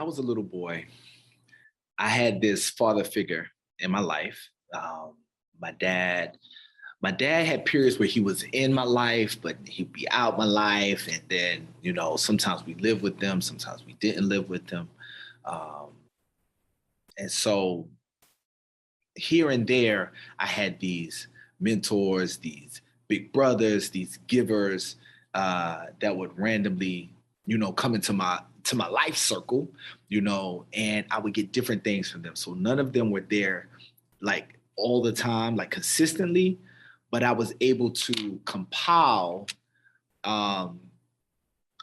was a little boy, I had this father figure in my life. My dad, my dad had periods where he was in my life, but he'd be out my life. And then, sometimes we lived with them, sometimes we didn't live with them. Um, and so here and there, I had these mentors, these big brothers, these givers that would randomly, come into my life circle, and I would get different things from them. So none of them were there like all the time, like consistently, but I was able to compile um,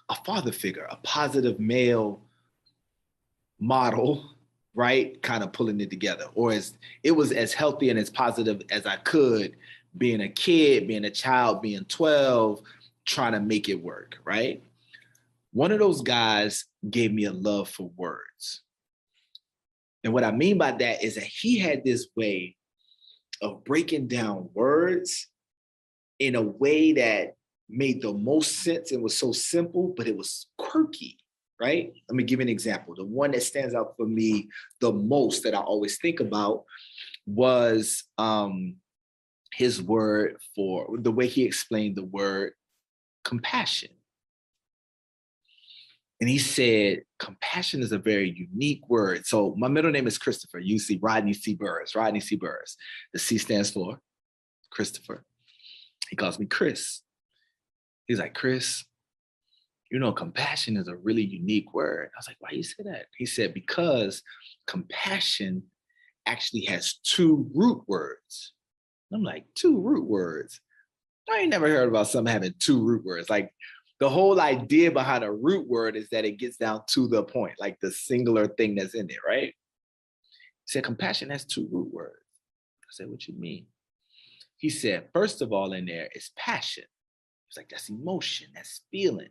a father figure, a positive male model, right? Kind of pulling it together, or as it was as healthy and as positive as I could, being a kid, being a child, being 12, trying to make it work, right? One of those guys gave me a love for words. And what I mean by that is that he had this way of breaking down words in a way that made the most sense and was so simple, but it was quirky, right? Let me give you an example. The one that stands out for me the most that I always think about was his word for the way he explained the word compassion. And he said, compassion is a very unique word. So my middle name is Christopher. You see RodneyCBurris, RodneyCBurris. The C stands for Christopher. He calls me Chris. He's like, Chris, compassion is a really unique word. I was like, why do you say that? He said, because compassion actually has two root words. I'm like, two root words? I ain't never heard about something having two root words. Like, the whole idea behind a root word is that it gets down to the point, like the singular thing that's in it, right? He said, compassion has two root words. I said, what you mean? He said, first of all, in there is passion. It's like, that's emotion, that's feelings.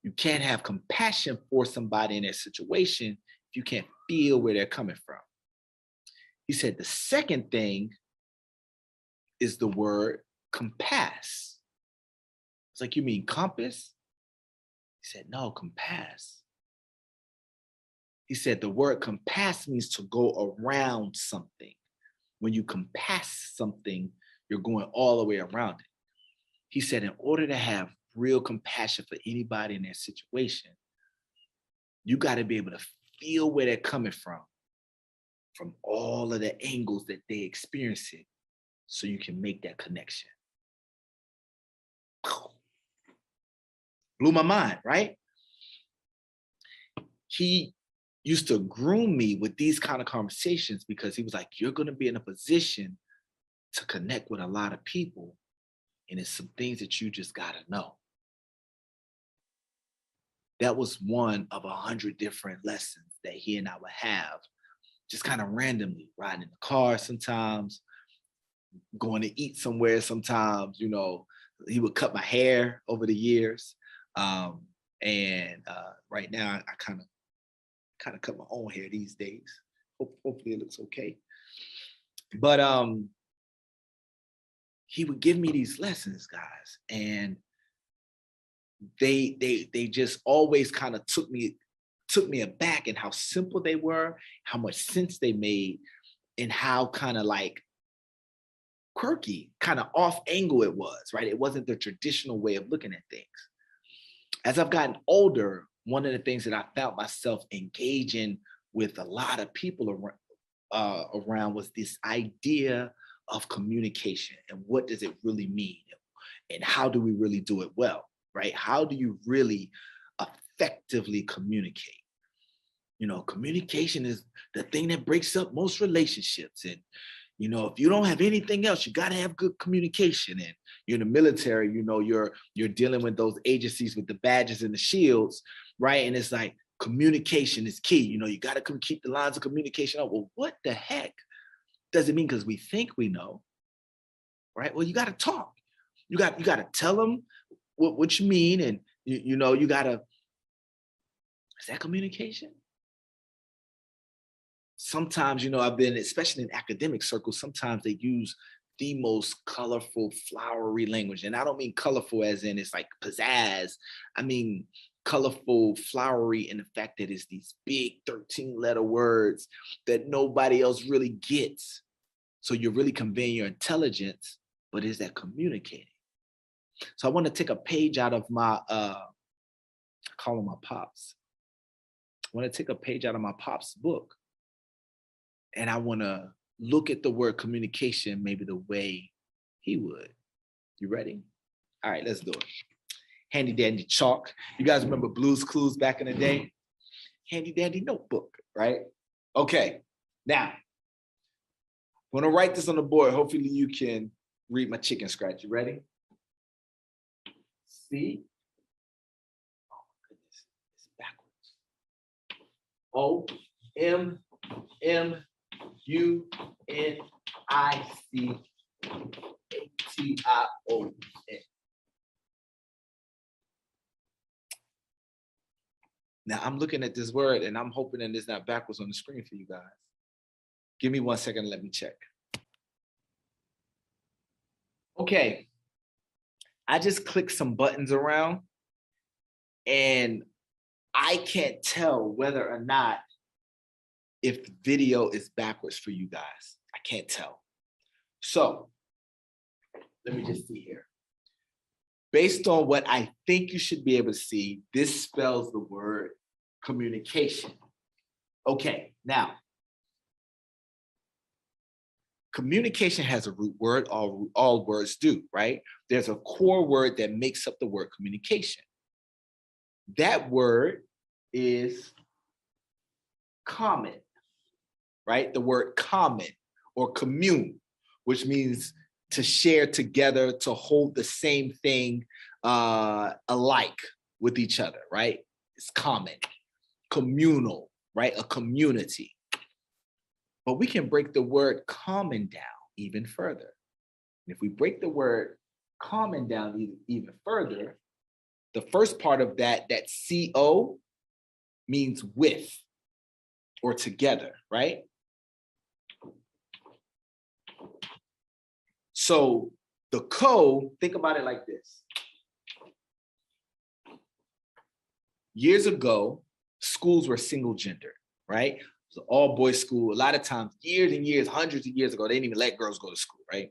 You can't have compassion for somebody in their situation if you can't feel where they're coming from. He said, the second thing is the word compass. It's like, you mean compass? He said, no, compass. He said, the word compass means to go around something. When you compass something, you're going all the way around it. He said, in order to have real compassion for anybody in their situation, you got to be able to feel where they're coming from all of the angles that they experience it, so you can make that connection. Blew my mind, right? He used to groom me with these kind of conversations because he was like, you're going to be in a position to connect with a lot of people, and it's some things that you just got to know. That was one of 100 different lessons that he and I would have, just kind of randomly, riding in the car sometimes, going to eat somewhere sometimes. He would cut my hair over the years. And right now I kind of cut my own hair these days. Hopefully it looks okay. But he would give me these lessons, guys, and they just always kind of took me aback in how simple they were, how much sense they made, and how kind of like quirky, kind of off angle it was, right? It wasn't the traditional way of looking at things. As I've gotten older, one of the things that I found myself engaging with a lot of people around was this idea of communication, and what does it really mean, and how do we really do it well, right? How do you really effectively communicate? Communication is the thing that breaks up most relationships. And if you don't have anything else, you got to have good communication. And you're in the military, you're dealing with those agencies with the badges and the shields, right? And it's like, communication is key. You got to keep the lines of communication up. Well, what the heck does it mean? Because we think we know, right? Well, you got to talk. You got to tell them what you mean, and you got to. Is that communication? Sometimes, I've been, especially in academic circles, sometimes they use the most colorful, flowery language. And I don't mean colorful as in it's like pizzazz. I mean colorful, flowery in the fact that it's these big 13-letter words that nobody else really gets. So you're really conveying your intelligence, but is that communicating? So I want to take a page out of my, I call them my pops. I want to take a page out of my pops book, and I want to look at the word communication maybe the way he would. You ready? All right, let's do it. Handy dandy chalk. You guys remember Blue's Clues back in the day? Handy dandy notebook, right? Okay, now, I'm gonna write this on the board. Hopefully you can read my chicken scratch. You ready? C. Oh my goodness, it's backwards. O M M U N I C A T I O N. Now I'm looking at this word and I'm hoping that it's not backwards on the screen for you guys. Give me 1 second, let me check. Okay, I just clicked some buttons around and I can't tell whether or not if the video is backwards for you guys. I can't tell. So let me just see here. Based on what I think you should be able to see, this spells the word communication. Okay, now, communication has a root word, all words do, right? There's a core word that makes up the word communication. That word is common, right? The word common or commune, which means to share together, to hold the same thing alike with each other, right? It's common, communal, right? A community. But we can break the word common down even further. And if we break the word common down even further, the first part of that CO means with or together, right? So the co, think about it like this. Years ago, schools were single gendered, right? It was an all boys school. A lot of times, years and years, hundreds of years ago, they didn't even let girls go to school, right?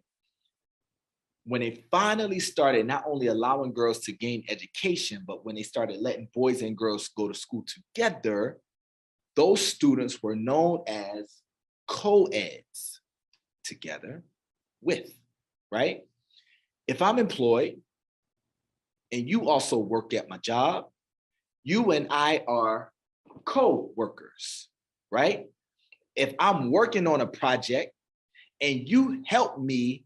When they finally started not only allowing girls to gain education, but when they started letting boys and girls go to school together, those students were known as co-eds, together with, right? If I'm employed and you also work at my job, you and I are co-workers, right? If I'm working on a project and you help me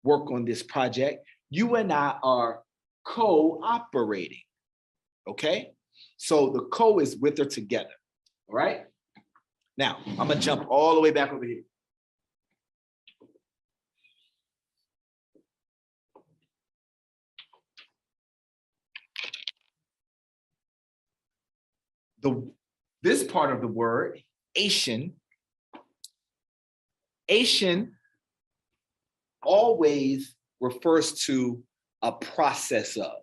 work on this project, you and I are co-operating, okay? So the co is with or together, all right? Now, I'm gonna jump all the way back over here. This part of the word, Asian always refers to a process of,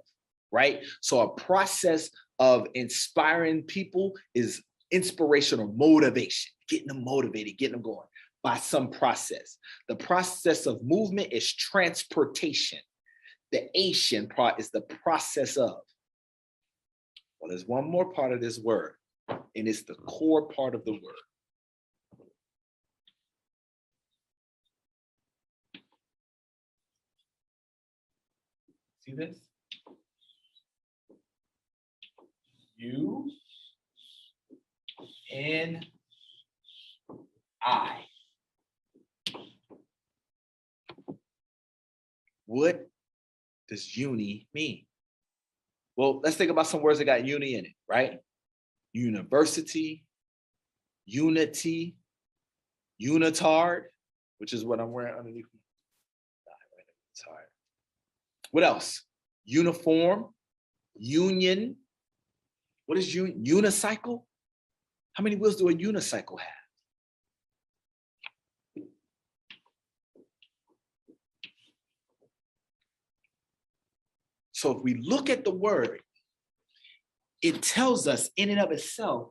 right? So a process of inspiring people is inspirational motivation, getting them motivated, getting them going by some process. The process of movement is transportation. The Asian part is the process of. Well, there's one more part of this word, and it's the core part of the word. See this? U-N-I. What does uni mean? Well, let's think about some words that got uni in it, right? University, unity, unitard, which is what I'm wearing underneath. What else? Uniform, union. What is unicycle? How many wheels do a unicycle have? So if we look at the word, it tells us in and of itself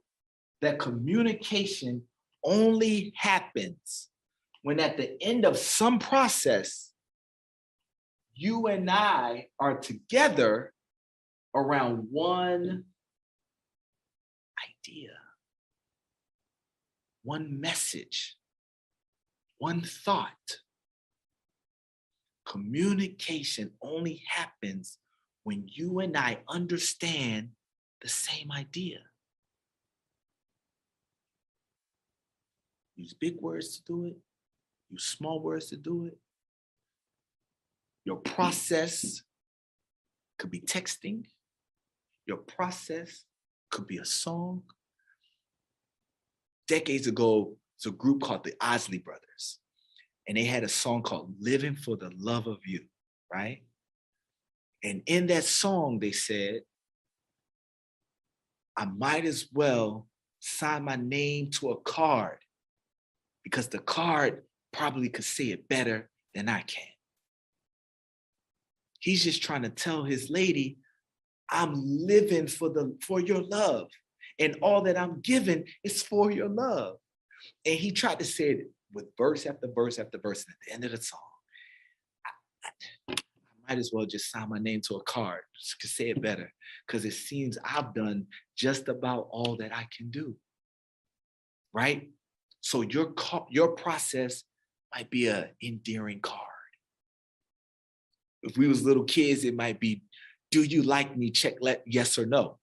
that communication only happens when at the end of some process, you and I are together around one idea, one message, one thought. Communication only happens when you and I understand the same idea. Use big words to do it. Use small words to do it. Your process could be texting. Your process could be a song. Decades ago, there's a group called the Osley Brothers, and they had a song called Living for the Love of You, right? And in that song, they said, I might as well sign my name to a card because the card probably could say it better than I can. He's just trying to tell his lady, I'm living for your love. And all that I'm giving is for your love. And he tried to say it with verse after verse after verse. And at the end of the song, I might as well just sign my name to a card to say it better, because it seems I've done just about all that I can do, right? So your process might be an endearing card. If we was little kids, it might be, do you like me? Check yes or no,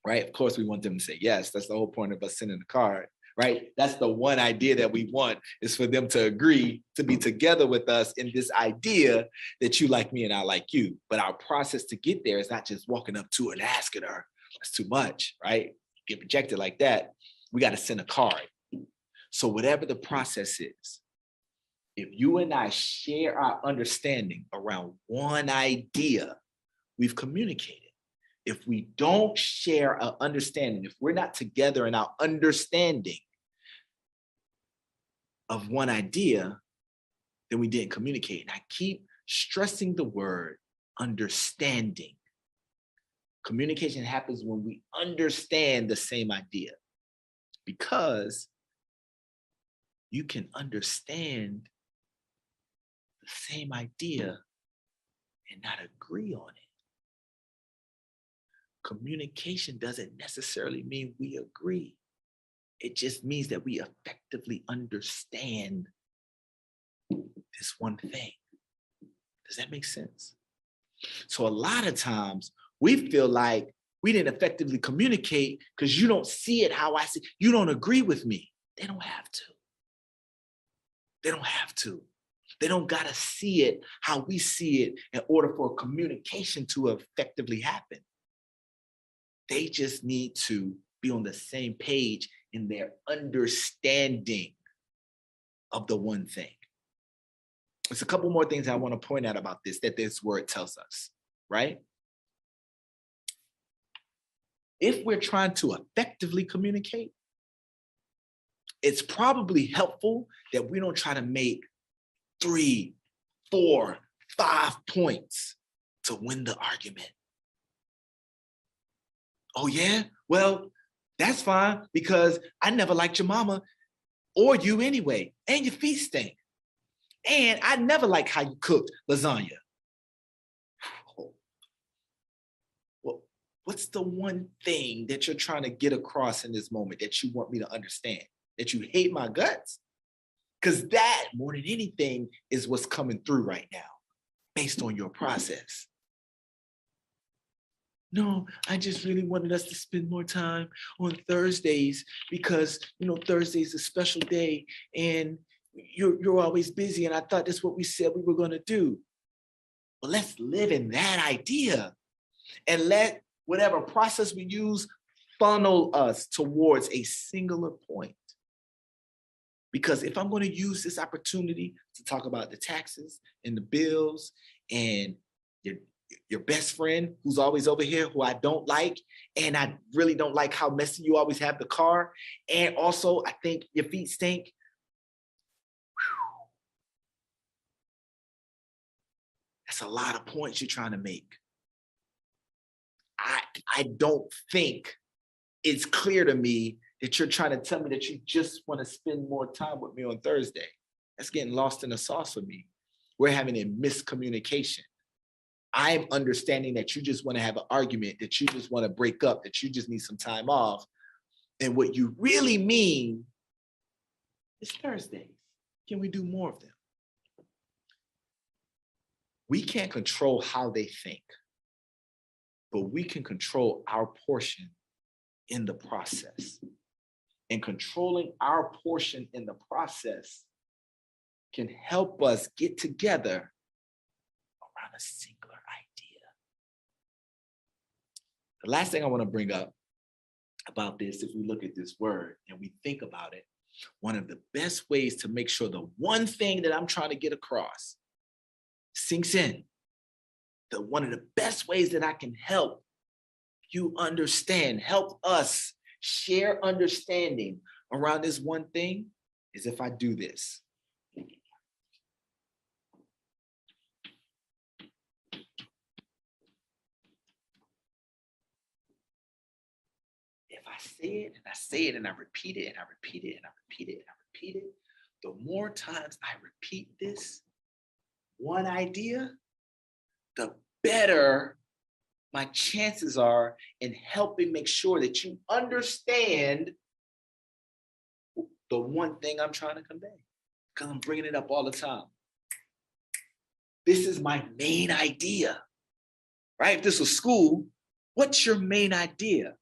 right? Of course, we want them to say yes. That's the whole point of us sending the card, right? That's the one idea that we want, is for them to agree to be together with us in this idea that you like me and I like you. But our process to get there is not just walking up to her and asking her. That's too much, right? Get rejected like that. We got to send a card. So whatever the process is, if you and I share our understanding around one idea, we've communicated. If we don't share our understanding, if we're not together in our understanding of one idea, then we didn't communicate. And I keep stressing the word understanding. Communication happens when we understand the same idea, because you can understand the same idea and not agree on it. Communication doesn't necessarily mean we agree. It just means that we effectively understand this one thing. Does that make sense? So a lot of times we feel like we didn't effectively communicate because you don't see it how I see it. You don't agree with me. They don't have to. They don't have to. They don't got to see it how we see it in order for communication to effectively happen. They just need to be on the same page in their understanding of the one thing. There's a couple more things I want to point out about this, that this word tells us, right? If we're trying to effectively communicate, it's probably helpful that we don't try to make 3, 4, 5 points to win the argument. Oh yeah? Well, that's fine, because I never liked your mama or you anyway, and your feet stink. And I never liked how you cooked lasagna. Well, what's the one thing that you're trying to get across in this moment that you want me to understand? That you hate my guts? Because that, more than anything, is what's coming through right now, based on your process. No, I just really wanted us to spend more time on Thursdays because, Thursday's a special day and you're always busy. And I thought that's what we said we were going to do. Well, let's live in that idea and let whatever process we use funnel us towards a singular point. Because if I'm going to use this opportunity to talk about the taxes and the bills and your best friend who's always over here who I don't like, and I really don't like how messy you always have the car, and also I think your feet stink. That's a lot of points you're trying to make. I don't think it's clear to me that you're trying to tell me that you just want to spend more time with me on Thursday. That's getting lost in the sauce for me. We're having a miscommunication. I'm understanding that you just want to have an argument, that you just want to break up, that you just need some time off. And what you really mean is Thursdays. Can we do more of them? We can't control how they think, but we can control our portion in the process. And controlling our portion in the process can help us get together around a singular idea. The last thing I want to bring up about this, if we look at this word and we think about it, one of the best ways to make sure the one thing that I'm trying to get across sinks in, one of the best ways that I can help you understand, help us share understanding around this one thing, is if I do this. If I say it and I say it and I repeat it and I repeat it and I repeat it and I repeat it, the more times I repeat this one idea, the better my chances are in helping make sure that you understand the one thing I'm trying to convey, because I'm bringing it up all the time. This is my main idea, right? If this was school, what's your main idea?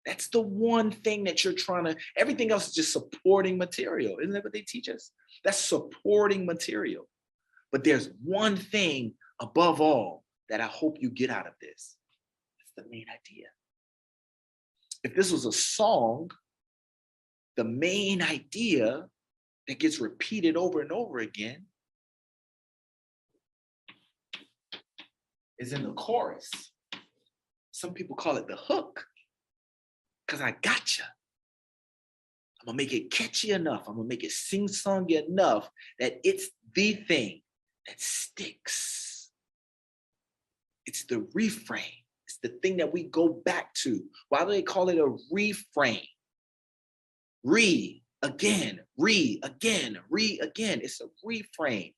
That's the one thing that you're trying to, everything else is just supporting material. Isn't that what they teach us? That's supporting material. But there's one thing above all that I hope you get out of this. That's the main idea. If this was a song, the main idea that gets repeated over and over again is in the chorus. Some people call it the hook, because I gotcha. I'm gonna make it catchy enough. I'm gonna make it sing-songy enough that it's the thing that sticks. It's the refrain. It's the thing that we go back to. Why do they call it a refrain? Again. It's a refrain.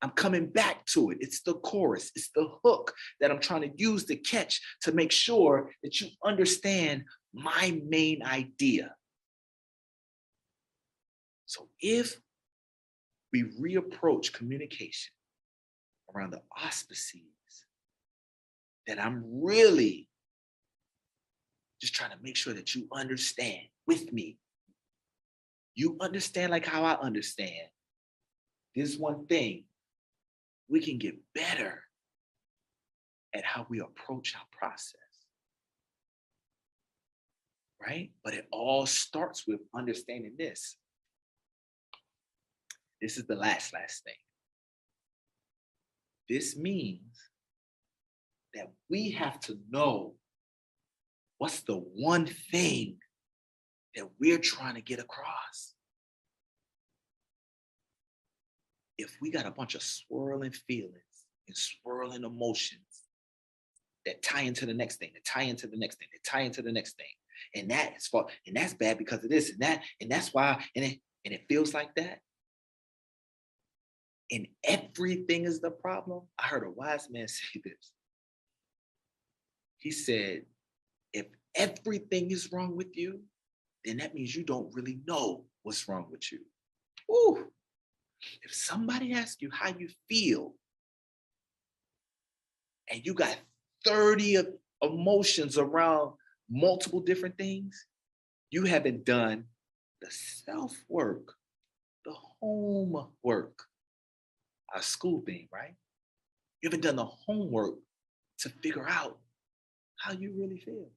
I'm coming back to it. It's the chorus. It's the hook that I'm trying to use to catch to make sure that you understand my main idea. So if we reapproach communication around the auspices that I'm really just trying to make sure that you understand with me, you understand like how I understand this one thing, we can get better at how we approach our process, right? But it all starts with understanding this. This is the last thing. This means that we have to know what's the one thing that we're trying to get across. If we got a bunch of swirling feelings and swirling emotions that tie into the next thing, that tie into the next thing, that tie into the next thing, and that's bad because of this and that, and that's why, and it feels like that, and everything is the problem. I heard a wise man say this. He said, if everything is wrong with you, then that means you don't really know what's wrong with you. Ooh. If somebody asks you how you feel and you got 30 emotions around multiple different things, you haven't done the self-work, the homework, our school thing, right? You haven't done the homework to figure out how you really feel.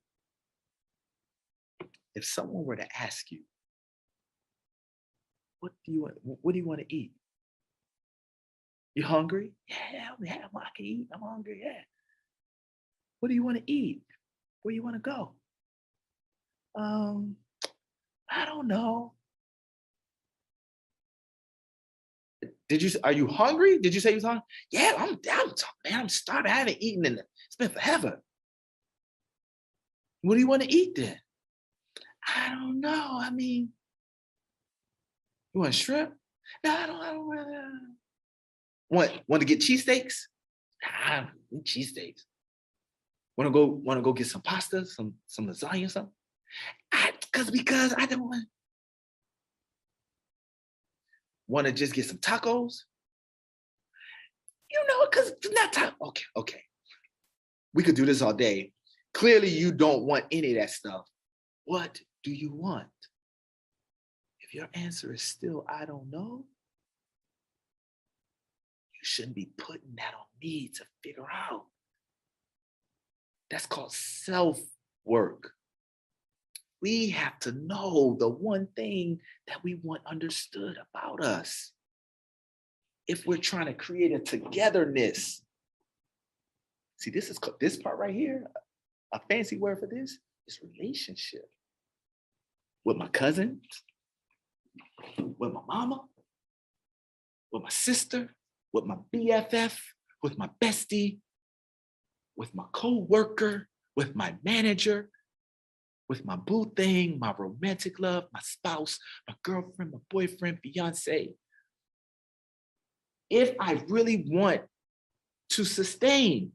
If someone were to ask you, what do you want to eat? You hungry? Yeah, I can eat. I'm hungry, yeah. What do you want to eat? Where you want to go? I don't know. Are you hungry? Did you say you was hungry? Yeah, I'm starving. I haven't eaten it's been forever. What do you want to eat then? I don't know. I mean, you want shrimp? No, I don't really. Want to get cheesesteaks? Nah, I don't eat cheesesteaks. Want to go get some pasta, some lasagna, or something? Because I don't want to just get some tacos. Because not taco. Okay. We could do this all day. Clearly, you don't want any of that stuff. What do you want? If your answer is still, I don't know, you shouldn't be putting that on me to figure out. That's called self-work. We have to know the one thing that we want understood about us. If we're trying to create a togetherness. See, this part right here, a fancy word for this is relationship. With my cousin, with my mama, with my sister, with my BFF, with my bestie, with my co-worker, with my manager, with my boo thing, my romantic love, my spouse, my girlfriend, my boyfriend, fiance. If I really want to sustain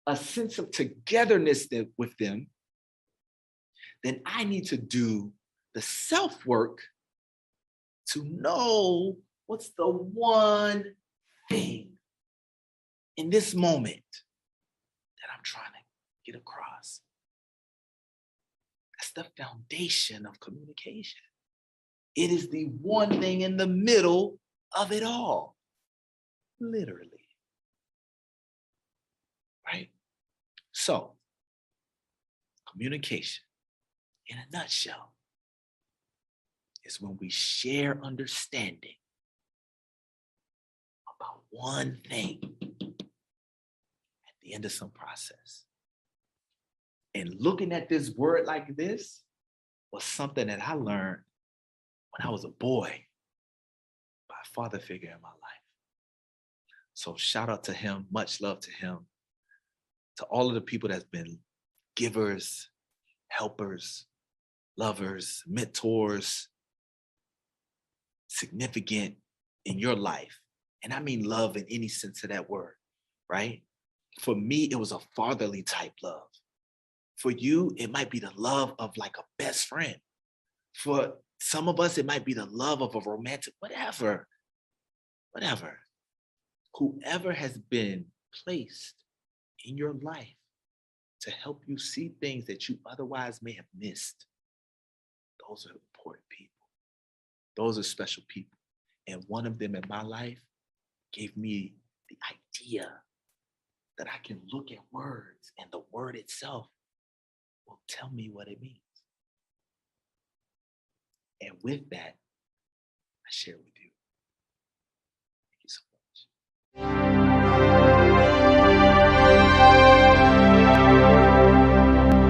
a sense of togetherness with them, then I need to do the self-work to know what's the one thing in this moment that I'm trying to get across. That's the foundation of communication. It is the one thing in the middle of it all, literally. Right? So, communication, in a nutshell, is when we share understanding about one thing at the end of some process. And looking at this word like this was something that I learned when I was a boy by a father figure in my life. So shout out to him, much love to him, to all of the people that's been givers, helpers, lovers, mentors, significant in your life. And I mean love in any sense of that word, right? For me, it was a fatherly type love. For you, it might be the love of like a best friend. For some of us, it might be the love of a romantic, whatever. Whoever has been placed in your life to help you see things that you otherwise may have missed, those are important people. Those are special people. And one of them in my life gave me the idea that I can look at words and the word itself will tell me what it means. And with that, I share with you.